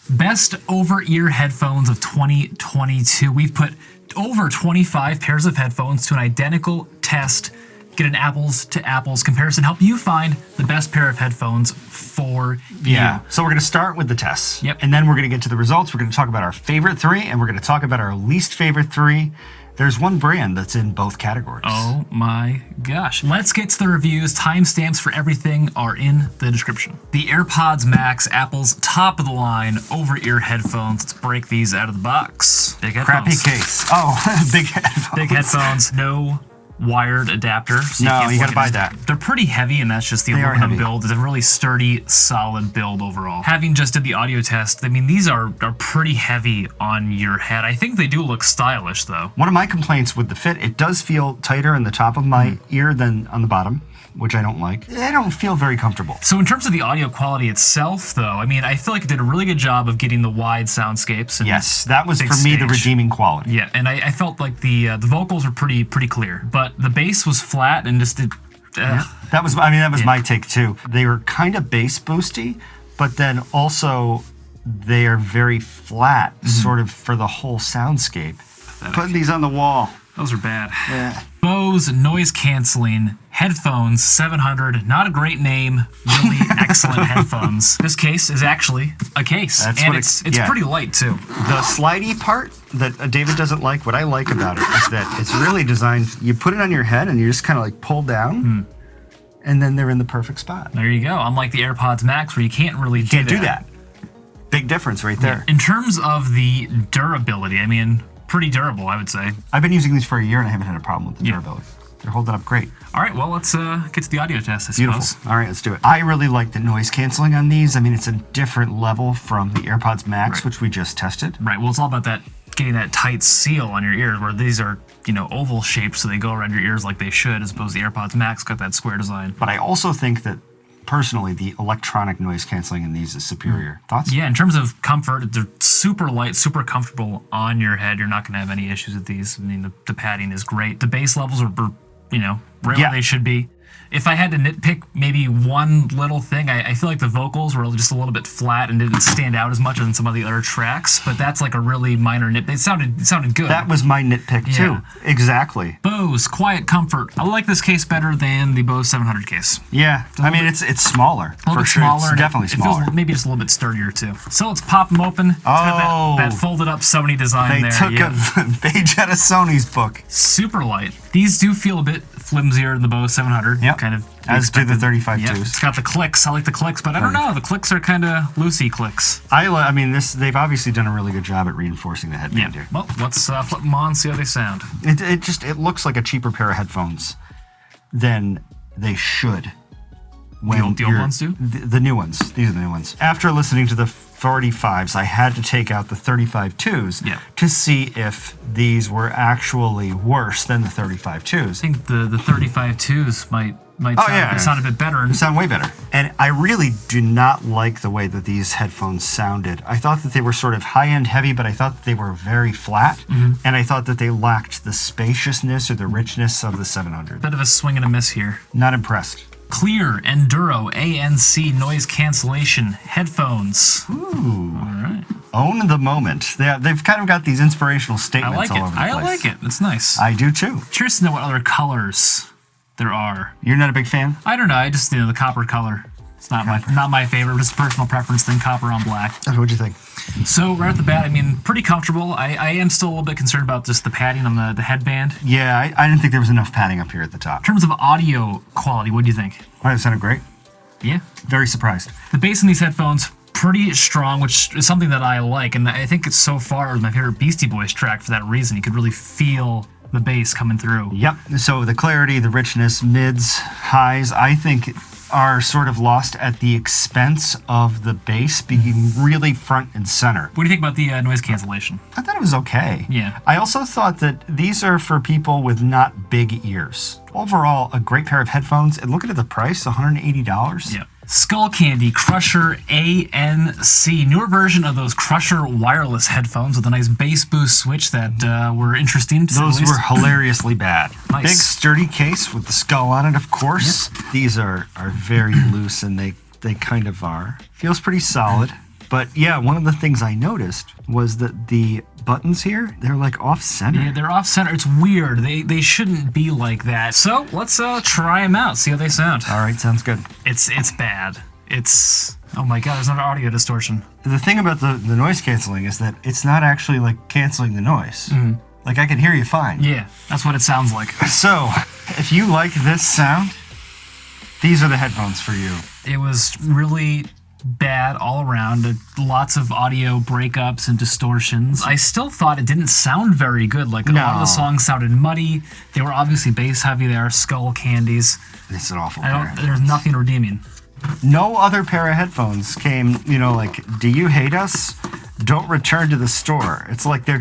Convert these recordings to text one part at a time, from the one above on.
Best over-ear headphones of 2022. We've put over 25 pairs of headphones to an identical test. Get an apples to apples comparison. Help you find the best pair of headphones for you. Yeah. So we're going to start with the tests. Yep. And then we're going to get to the results. We're going to talk about our favorite 3, and we're going to talk about our least favorite 3. There's one brand that's in both categories. Oh my gosh. Let's get to the reviews. Timestamps for everything are in the description. The AirPods Max, Apple's top of the line over-ear headphones. Let's break these out of the box. Big headphones. Crappy case. Oh, big headphones. Big headphones. No wired adapter. So no, you gotta buy that. They're pretty heavy, and that's just the aluminum build. It's a really sturdy, solid build overall. Having just did the audio test, I mean, these are pretty heavy on your head. I think they do look stylish, though. One of my complaints with the fit, it does feel tighter in the top of my ear than on the bottom, which I don't like. I don't feel very comfortable. So in terms of the audio quality itself, though, I mean, I feel like it did a really good job of getting the wide soundscapes. And yes, that was, for me, the redeeming quality. Yeah, and I felt like the vocals were pretty clear, but the bass was flat and just... That was my take, too. They were kind of bass boosty, but then also they are very flat, sort of for the whole soundscape. Pathetic. Putting these on the wall. Those are bad. Yeah. Bose Noise Cancelling Headphones 700. Not a great name. Really excellent headphones. This case is actually a case. That's and it's pretty light, too. The slidey part that David doesn't like, what I like about it is that it's really designed, you put it on your head and you just kind of like pull down, and then they're in the perfect spot. There you go. Unlike the AirPods Max, where you can't really do that. Big difference right there. In terms of the durability, I mean... pretty durable, I would say. I've been using these for a year and I haven't had a problem with the durability. They're holding up great. All right, well, let's get to the audio test, I suppose. Beautiful. All right, let's do it. I really like the noise canceling on these. I mean, it's a different level from the AirPods Max, which we just tested. Right, well, it's all about that getting that tight seal on your ears, where these are, oval shaped, so they go around your ears like they should, as opposed to the AirPods Max got that square design. But I also think that personally, the electronic noise canceling in these is superior. Thoughts? Yeah, in terms of comfort, they're super light, super comfortable on your head. You're not going to have any issues with these. I mean, the padding is great. The bass levels are, right where they should be. If I had to nitpick maybe one little thing, I feel like the vocals were just a little bit flat and didn't stand out as much as in some of the other tracks, but that's like a really minor nitpick. It sounded good. That was my nitpick too. Exactly. Bose QuietComfort. I like this case better than the Bose 700 case. Yeah, I mean, it's smaller. A little bit smaller. It's definitely smaller. It feels maybe just a little bit sturdier too. So let's pop them open. It's got that folded up Sony design there. They took a page out of Sony's book. Super light. These do feel a bit flimsier than the Bose 700. Yep. Kind of. As do the 35.2s. Yep. It's got the clicks. I like the clicks, but I don't know. The clicks are kind of loosey clicks. I mean, they've obviously done a really good job at reinforcing the headband here. Well, let's flip them on, see how they sound. It looks like a cheaper pair of headphones than they should. The old ones do? The new ones. These are the new ones. After listening to the 45s, I had to take out the 35.2s to see if these were actually worse than the 35.2s. I think the 35.2s might sound a bit better. They sound way better. And I really do not like the way that these headphones sounded. I thought that they were sort of high-end heavy, but I thought that they were very flat. And I thought that they lacked the spaciousness or the richness of the 700. Bit of a swing and a miss here. Not impressed. Cleer Enduro ANC noise cancellation headphones. Ooh. All right. Own the moment. They've kind of got these inspirational statements all over the place. I like it. It's nice. I do too. Curious to know what other colors there are. You're not a big fan? I don't know. I just, the copper color. It's not my favorite. Just a personal preference than copper on black. What'd you think? So right off the bat, I mean, pretty comfortable. I am still a little bit concerned about just the padding on the headband. Yeah, I didn't think there was enough padding up here at the top. In terms of audio quality, what do you think? Oh, it sounded great. Yeah. Very surprised. The bass in these headphones, pretty strong, which is something that I like. And I think it's so far my favorite Beastie Boys track for that reason. You could really feel the bass coming through. Yep. So the clarity, the richness, mids, highs, I think are sort of lost at the expense of the bass being really front and center. What do you think about the noise cancellation? I thought it was okay. Yeah. I also thought that these are for people with not big ears. Overall, a great pair of headphones. And look at the price, $180. Yeah. Skullcandy Crusher ANC, newer version of those Crusher wireless headphones with a nice bass boost switch that were interesting to say the least. Those were hilariously bad. Nice. Big sturdy case with the skull on it, of course. Yep. These are very loose, and they kind of are. Feels pretty solid. But yeah, one of the things I noticed was that the buttons here, they're like off center. Yeah, they're off center. It's weird. They shouldn't be like that. So let's try them out, see how they sound. All right, sounds good. It's bad. It's, oh my God, there's another audio distortion. The thing about the noise canceling is that it's not actually like canceling the noise. Like I can hear you fine. Yeah, that's what it sounds like. So if you like this sound, these are the headphones for you. It was really bad all around. Lots of audio breakups and distortions. I still thought it didn't sound very good. Like a lot of the songs sounded muddy. They were obviously bass heavy. They are Skullcandies. It's an awful pair. There's nothing redeeming. No other pair of headphones came, like, do you hate us? Don't return to the store. It's like they're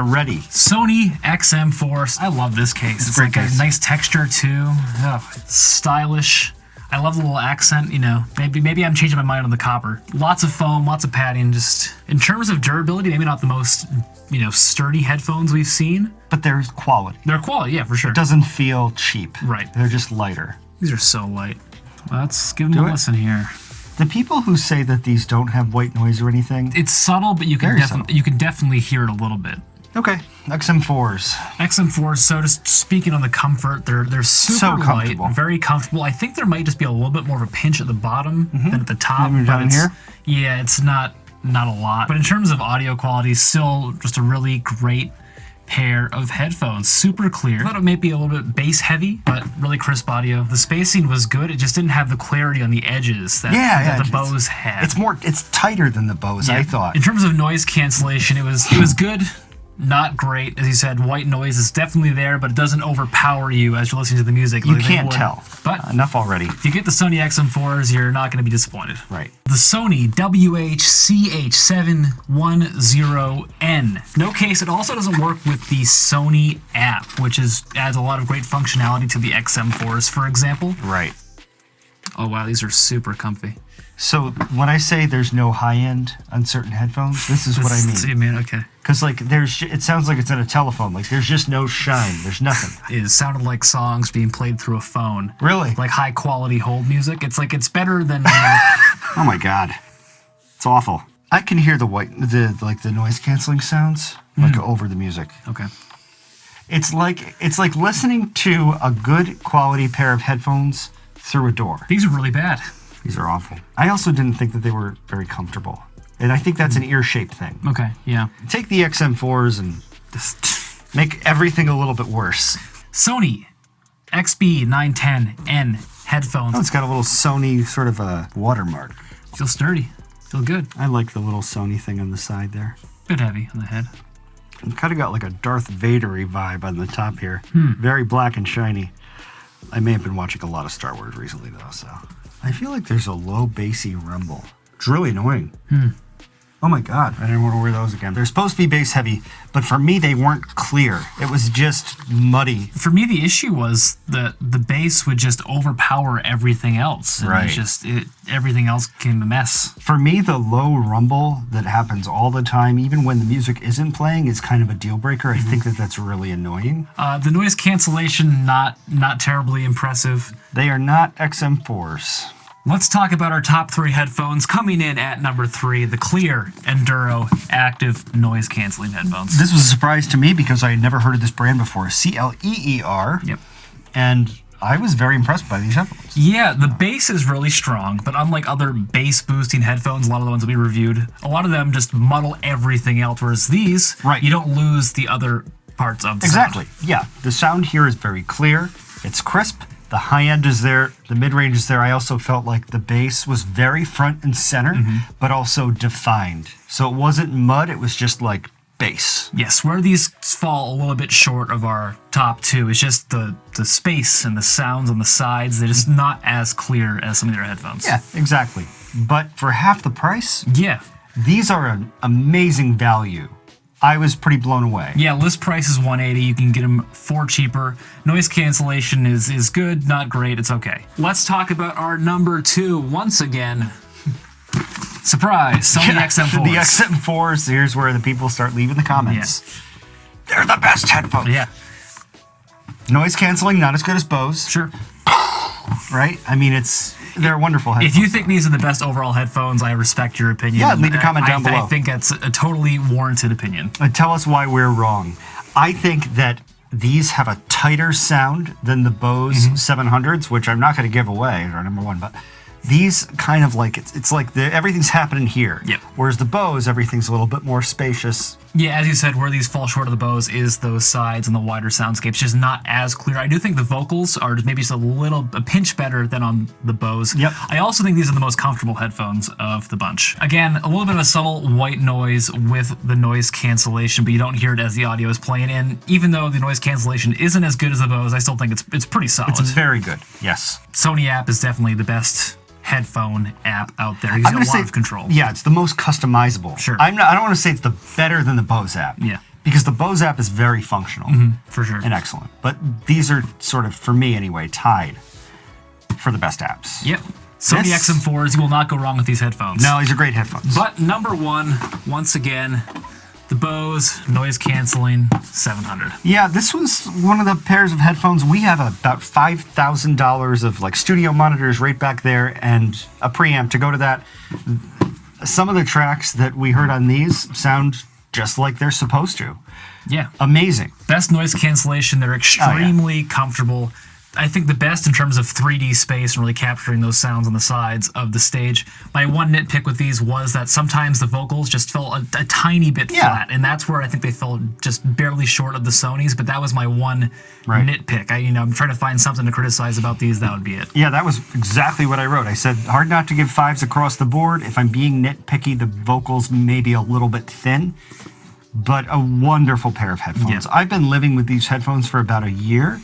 ready. Sony XM4s. I love this case. It's like a nice texture too. Oh, stylish. I love the little accent, Maybe I'm changing my mind on the copper. Lots of foam, lots of padding. Just in terms of durability, maybe not the most, sturdy headphones we've seen. But they're quality. They're quality, yeah, for sure. It doesn't feel cheap. Right. They're just lighter. These are so light. Let's give them a listen here. The people who say that these don't have white noise or anything, it's subtle, but you can definitely hear it a little bit. Okay, XM4s. XM4s. So just speaking on the comfort, they're super light, very comfortable. I think there might just be a little bit more of a pinch at the bottom than at the top. Down here? Yeah, it's not a lot. But in terms of audio quality, still just a really great pair of headphones. Super clear. I thought it might be a little bit bass heavy, but really crisp audio. The spacing was good. It just didn't have the clarity on the edges that the Bose had. It's tighter than the Bose, I thought. In terms of noise cancellation, it was good. Not great. As you said, white noise is definitely there, but it doesn't overpower you as you're listening to the music. You can't tell. But enough already. If you get the Sony XM4s, you're not going to be disappointed. Right. The Sony WH-CH710N. No case, it also doesn't work with the Sony app, which adds a lot of great functionality to the XM4s, for example. Right. Oh, wow, these are super comfy. So when I say there's no high-end on certain headphones, this is what I mean. Okay. Because it sounds like it's in a telephone. Like there's just no shine. There's nothing. It sounded like songs being played through a phone. Really? Like high-quality hold music. It's better than. Oh my God, it's awful. I can hear the noise canceling sounds over the music. Okay. It's like listening to a good quality pair of headphones through a door. These are really bad. These are awful. I also didn't think that they were very comfortable. And I think that's an ear-shaped thing. Okay, yeah. Take the XM4s and just make everything a little bit worse. Sony XB910N headphones. Oh, it's got a little Sony sort of a watermark. Feel sturdy. Feel good. I like the little Sony thing on the side there. Bit heavy on the head. It's kind of got like a Darth Vader-y vibe on the top here. Very black and shiny. I may have been watching a lot of Star Wars recently, though, so... I feel like there's a low bassy rumble. It's really annoying. Oh my God, I didn't want to wear those again. They're supposed to be bass heavy, but for me, they weren't clear. It was just muddy. For me, the issue was that the bass would just overpower everything else. And right. Everything else became a mess. For me, the low rumble that happens all the time, even when the music isn't playing, is kind of a deal breaker. I think that's really annoying. The noise cancellation, not terribly impressive. They are not XM4s. Let's talk about our top 3 headphones. Coming in at number 3, the Cleer Enduro Active Noise Cancelling Headphones. This was a surprise to me because I had never heard of this brand before. Cleer. Yep. And I was very impressed by these headphones. Yeah, the bass is really strong, but unlike other bass boosting headphones, a lot of the ones that we reviewed, a lot of them just muddle everything else, whereas these, you don't lose the other parts of the sound. Exactly. Yeah, the sound here is very clear. It's crisp. The high end is there, the mid-range is there. I also felt like the bass was very front and center, but also defined. So it wasn't mud, it was just like bass. Yes, where these fall a little bit short of our top 2 is just the space and the sounds on the sides. They're just not as clear as some of their headphones. Yeah, exactly. But for half the price, these are an amazing value. I was pretty blown away. Yeah, list price is $180. You can get them for cheaper. Noise cancellation is good, not great. It's okay. Let's talk about our number 2 once again. Surprise! Sony XM4s. The XM4s. Here's where the people start leaving the comments. They're the best headphones. Yeah. Noise canceling, not as good as Bose. Sure. Right? I mean, it's they're wonderful headphones. If you think these are the best overall headphones, I respect your opinion. Yeah, leave a comment down below. I think that's a totally warranted opinion. Tell us why we're wrong. I think that these have a tighter sound than the Bose 700s, which I'm not going to give away, or number one, but these kind of like, it's like everything's happening here. Yep. Whereas the Bose, everything's a little bit more spacious. Yeah, as you said, where these fall short of the Bose is those sides and the wider soundscapes, just not as clear. I do think the vocals are maybe just a pinch better than on the Bose. Yep. I also think these are the most comfortable headphones of the bunch. Again, a little bit of a subtle white noise with the noise cancellation, but you don't hear it as the audio is playing in. Even though the noise cancellation isn't as good as the Bose, I still think it's pretty solid. It's very good, yes. Sony app is definitely the best headphone app out there. He's got a lot of control. Yeah, it's the most customizable. Sure. I don't want to say it's the better than the Bose app. Yeah. Because the Bose app is very functional. For sure. And excellent. But these are sort of, for me anyway, tied for the best apps. Yep. Sony XM4s, you will not go wrong with these headphones. No, these are great headphones. But number one, once again, the Bose Noise Cancelling 700. Yeah, this was one of the pairs of headphones. We have about $5,000 of like studio monitors right back there and a preamp to go to that. Some of the tracks that we heard on these sound just like they're supposed to. Yeah. Amazing. Best noise cancellation. They're extremely comfortable. I think the best in terms of 3D space and really capturing those sounds on the sides of the stage. My one nitpick with these was that sometimes the vocals just fell a tiny bit flat, and that's where I think they fell just barely short of the Sonys, but that was my one nitpick. I'm trying to find something to criticize about these, that would be it. Yeah, that was exactly what I wrote. I said, hard not to give fives across the board. If I'm being nitpicky, the vocals may be a little bit thin, but a wonderful pair of headphones. Yeah. I've been living with these headphones for about a year.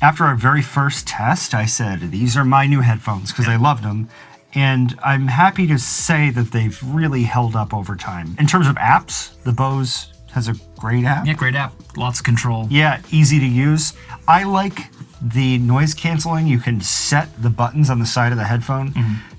After our very first test, I said, these are my new headphones because I loved them. And I'm happy to say that they've really held up over time. In terms of apps, the Bose has a great app. Yeah, great app. Lots of control. Yeah, easy to use. I like the noise canceling. You can set the buttons on the side of the headphone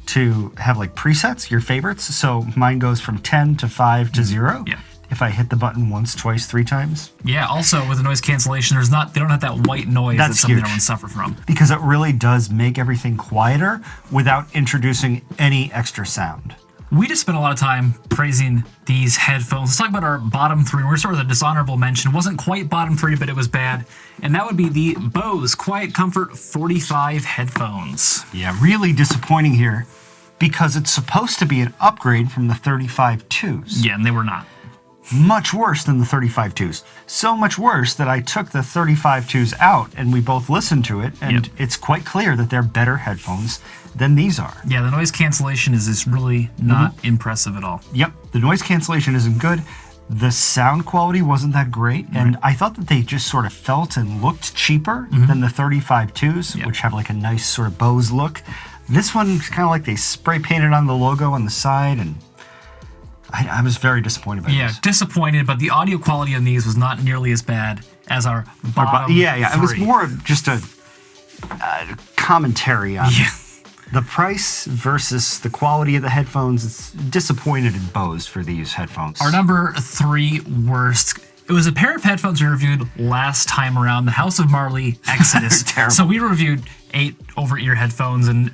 to have like presets, your favorites. So mine goes from 10 to 5 to 0. Yeah. If I hit the button once, twice, 3 times. Yeah, also with the noise cancellation, they don't have that white noise that some other ones suffer from. Because it really does make everything quieter without introducing any extra sound. We just spent a lot of time praising these headphones. Let's talk about our bottom 3. We're going to start with a dishonorable mention. It wasn't quite bottom 3, but it was bad. And that would be the Bose QuietComfort 45 headphones. Yeah, really disappointing here because it's supposed to be an upgrade from the 35-2s. Yeah, and they were not. Much worse than the 35-2s. So much worse that I took the 35-2s out and we both listened to it, and it's quite clear that they're better headphones than these are. Yeah, the noise cancellation is just really not impressive at all. Yep, the noise cancellation isn't good. The sound quality wasn't that great, and I thought that they just sort of felt and looked cheaper than the 35-2s, which have like a nice sort of Bose look. This one's kind of like they spray painted on the logo on the side, and I was very disappointed by this. Yeah, disappointed, but the audio quality on these was not nearly as bad as our bottom 3. It was more of just a commentary on the price versus the quality of the headphones. It's disappointed in Bose for these headphones. Our number 3 worst. It was a pair of headphones we reviewed last time around, the House of Marley Exodus. Terrible. So we reviewed 8 over-ear headphones, and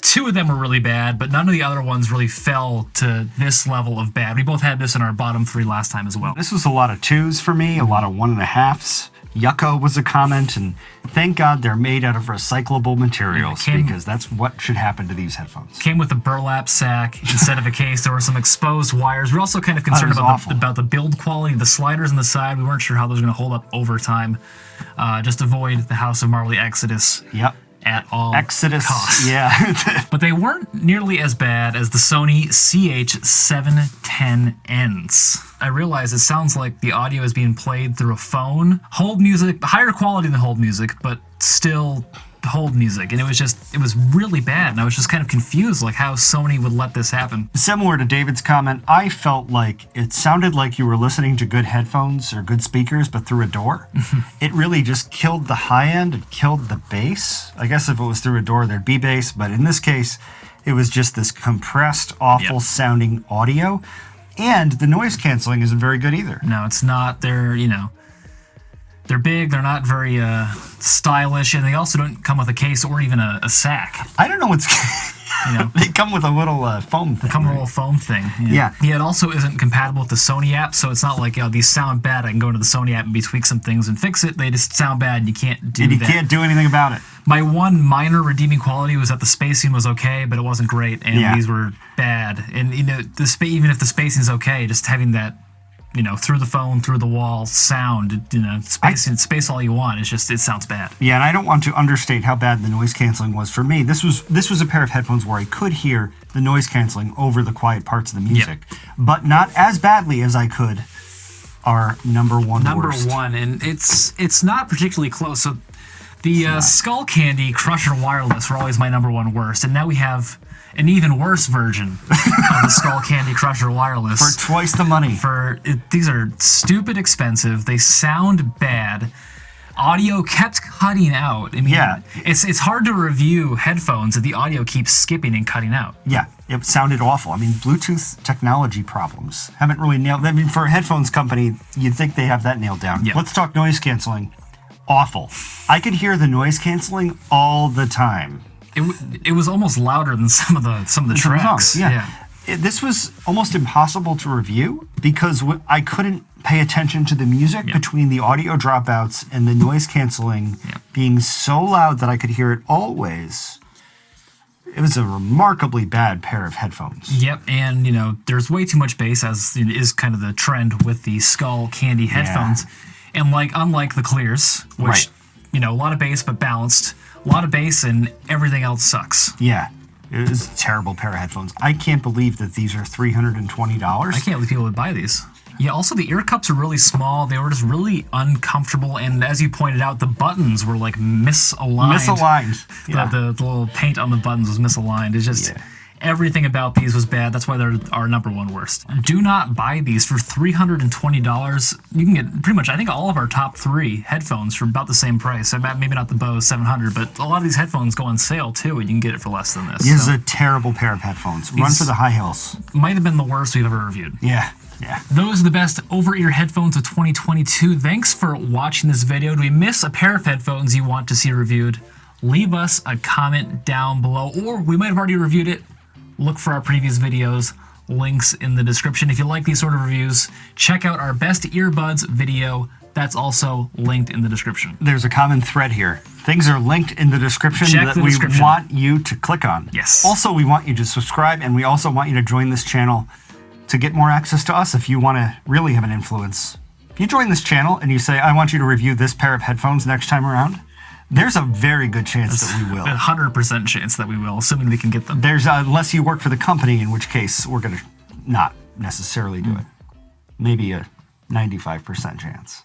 2 of them were really bad, but none of the other ones really fell to this level of bad. We both had this in our bottom 3 last time as well. This was a lot of 2s for me, a lot of 1.5s. Yucko was a comment, and thank God they're made out of recyclable materials because that's what should happen to these headphones. Came with a burlap sack instead of a case. There were some exposed wires. We're also kind of concerned about the build quality, the sliders on the side. We weren't sure how those were going to hold up over time. Just avoid the House of Marley Exodus. Yep. At all costs. Yeah. But they weren't nearly as bad as the Sony CH710Ns. I realize it sounds like the audio is being played through a phone. Hold music, higher quality than hold music, but still hold music. And it was really bad. And I was just kind of confused, like how Sony would let this happen. Similar to David's comment, I felt like it sounded like you were listening to good headphones or good speakers, but through a door. It really just killed the high end. It killed the bass. I guess if it was through a door, there'd be bass. But in this case, it was just this compressed, awful sounding audio. And the noise canceling isn't very good either. No, it's not. They're big, they're not very stylish, and they also don't come with a case or even a sack. I don't know what's... They come with a little foam thing. Come with a little foam thing. Yeah. It also isn't compatible with the Sony app, so it's not like, these sound bad. I can go into the Sony app and tweak some things and fix it. They just sound bad and you can't do that. And you can't do anything about it. My one minor redeeming quality was that the spacing was okay, but it wasn't great, and these were bad. And, even if the spacing's okay, just having that, through the phone, through the wall sound, space all you want. It's just, it sounds bad. Yeah, and I don't want to understate how bad the noise canceling was for me. This was a pair of headphones where I could hear the noise canceling over the quiet parts of the music, but not as badly as I could our number one worst. Number one, and it's not particularly close. So the Skullcandy Crusher Wireless were always my number one worst, and now we have an even worse version of the Skullcandy Crusher Wireless. For twice the money. These are stupid expensive. They sound bad. Audio kept cutting out. I mean, it's hard to review headphones if the audio keeps skipping and cutting out. Yeah, it sounded awful. I mean, Bluetooth technology problems haven't really nailed. I mean, for a headphones company, you'd think they have that nailed down. Yeah. Let's talk noise canceling. Awful. I could hear the noise canceling all the time. It was almost louder than some of the tracks. This was almost impossible to review because I couldn't pay attention to the music between the audio dropouts and the noise canceling being so loud that I could hear it always. It was a remarkably bad pair of headphones. Yep, and there's way too much bass, as is kind of the trend with the Skullcandy headphones. And unlike the Cleers, which a lot of bass but balanced. A lot of bass and everything else sucks. Yeah. It was a terrible pair of headphones. I can't believe that these are $320. I can't believe people would buy these. Yeah, also the ear cups are really small. They were just really uncomfortable. And as you pointed out, the buttons were misaligned. Misaligned. Yeah. The little paint on the buttons was misaligned. It's just... Everything about these was bad. That's why they're our number one worst. Do not buy these for $320. You can get pretty much, I think, all of our top 3 headphones for about the same price. Maybe not the Bose 700, but a lot of these headphones go on sale too, and you can get it for less than this. This is a terrible pair of headphones. Run for the high hills. Might have been the worst we've ever reviewed. Yeah. Those are the best over-ear headphones of 2022. Thanks for watching this video. Do we miss a pair of headphones you want to see reviewed? Leave us a comment down below, or we might have already reviewed it. Look for our previous videos, links in the description. If you like these sort of reviews, check out our best earbuds video. That's also linked in the description. There's a common thread here. Things are linked in the description we want you to click on. Yes. Also, we want you to subscribe, and we also want you to join this channel to get more access to us if you want to really have an influence. If you join this channel and you say, I want you to review this pair of headphones next time around, there's a very good chance that we will. 100% chance that we will, assuming we can get them. There's unless you work for the company, in which case we're going to not necessarily do it. Maybe a 95% chance.